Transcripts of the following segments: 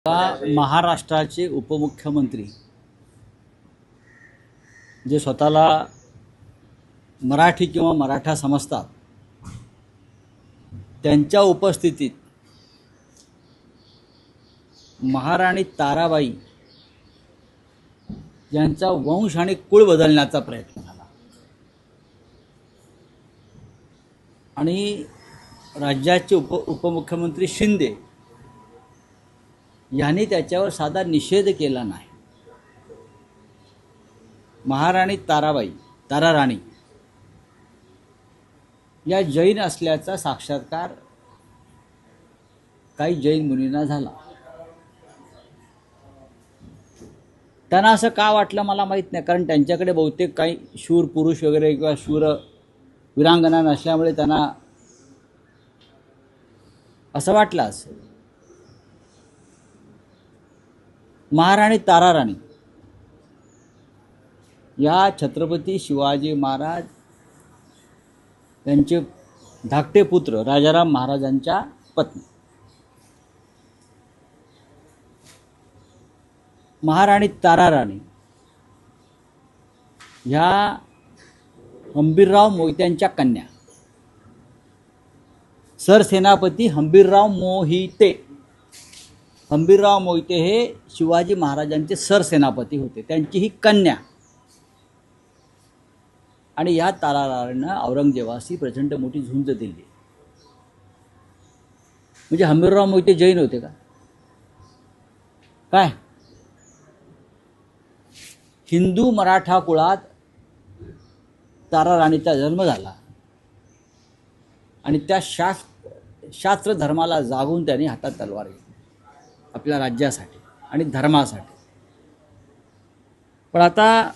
महाराष्ट्राचे उपमुख्यमंत्री जे स्वतःला मराठी किंवा मराठा समजतात त्यांच्या उपस्थितीत महाराणी ताराबाई यांचा वंश आणि कुळ बदलण्याचा प्रयत्न झाला आणि राज्याचे उपमुख्यमंत्री शिंदे यांनी त्याच्यावर साधा निषेध केला नाही। महाराणी ताराराणी या जैन असल्याचा साक्षात्कार काही जैन मुनींना झाला। त्यांना असं का वाटलं मला माहीत नाही, कारण त्यांच्याकडे बहुतेक काही शूर पुरुष वगैरे किंवा शूर वीरांगना नसल्यामुळे त्यांना असं वाटलं असेल। महाराणी ताराराणी या छत्रपती शिवाजी महाराज यांचे धाकटे पुत्र राजाराम महाराजांच्या पत्नी। महाराणी ताराराणी ह्या हंबीरराव मोहित्यांच्या कन्या। सरसेनापती हंबीरराव मोहिते हे शिवाजी महाराजांचे सरसेनापती होते, त्यांची ही कन्या। आणि या ताराराणीनं औरंगजेबाशी प्रचंड मोठी झुंज दिली। म्हणजे हंबीरराव मोहिते जैन होते का काय? हिंदू मराठा कुळात ताराराणीचा जन्म झाला आणि त्या शास्त्र धर्माला जागून त्यांनी हातात तलवार घेतली आपल्या राज्यासाठी आणि धर्मासाठी। पण आता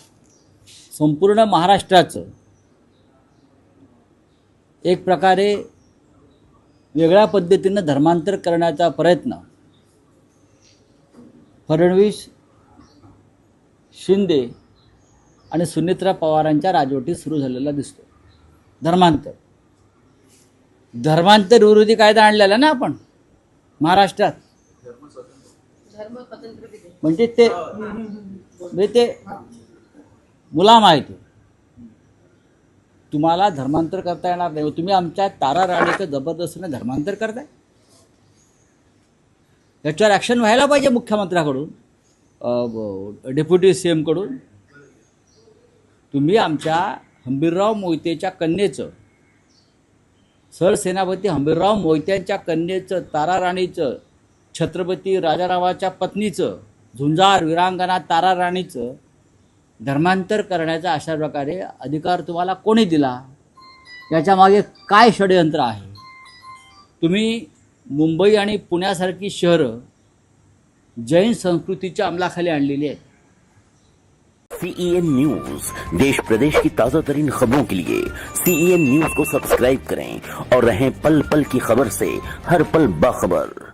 संपूर्ण महाराष्ट्राचं एक प्रकारे वेगळ्या पद्धतीनं धर्मांतर करण्याचा प्रयत्न फडणवीस, शिंदे आणि सुनेत्रा पवारांच्या राजवटीत सुरू झालेला दिसतो। धर्मांतर विरोधी कायदा आणलेला ना आपण महाराष्ट्रात। म्हणजे ते गुलाम आहेत, तुम्हाला धर्मांतर करता येणार नाही। तुम्ही आमच्या ताराराणीचं जबरदस्तीने धर्मांतर करताय, याच्यावर ॲक्शन व्हायला पाहिजे मुख्यमंत्र्याकडून, डेप्युटी CM कडून। तुम्ही आमच्या हंबीरराव मोहितेच्या कन्येचं, सरसेनापती हंबीरराव मोहित्यांच्या कन्येचं, ताराराणीचं, छत्रपती राजारावाच्या पत्नीचं, झुंजार वीरांगना ताराराणीचं धर्मांतर करण्याचा अशा प्रकारे अधिकार तुम्हाला कोणी दिला? याच्या मागे काय षडयंत्र आहे? तुम्ही मुंबई आणि पुण्यासारखी शहरं जैन संस्कृतीच्या अंमलाखाली आणलेली आहेत। CEN न्यूज देश प्रदेश की ताजा तरीन खबरों के लिए CEN न्यूज को सब्सक्राइब करें और रहें पल पल की खबर से हर पल बाखबर।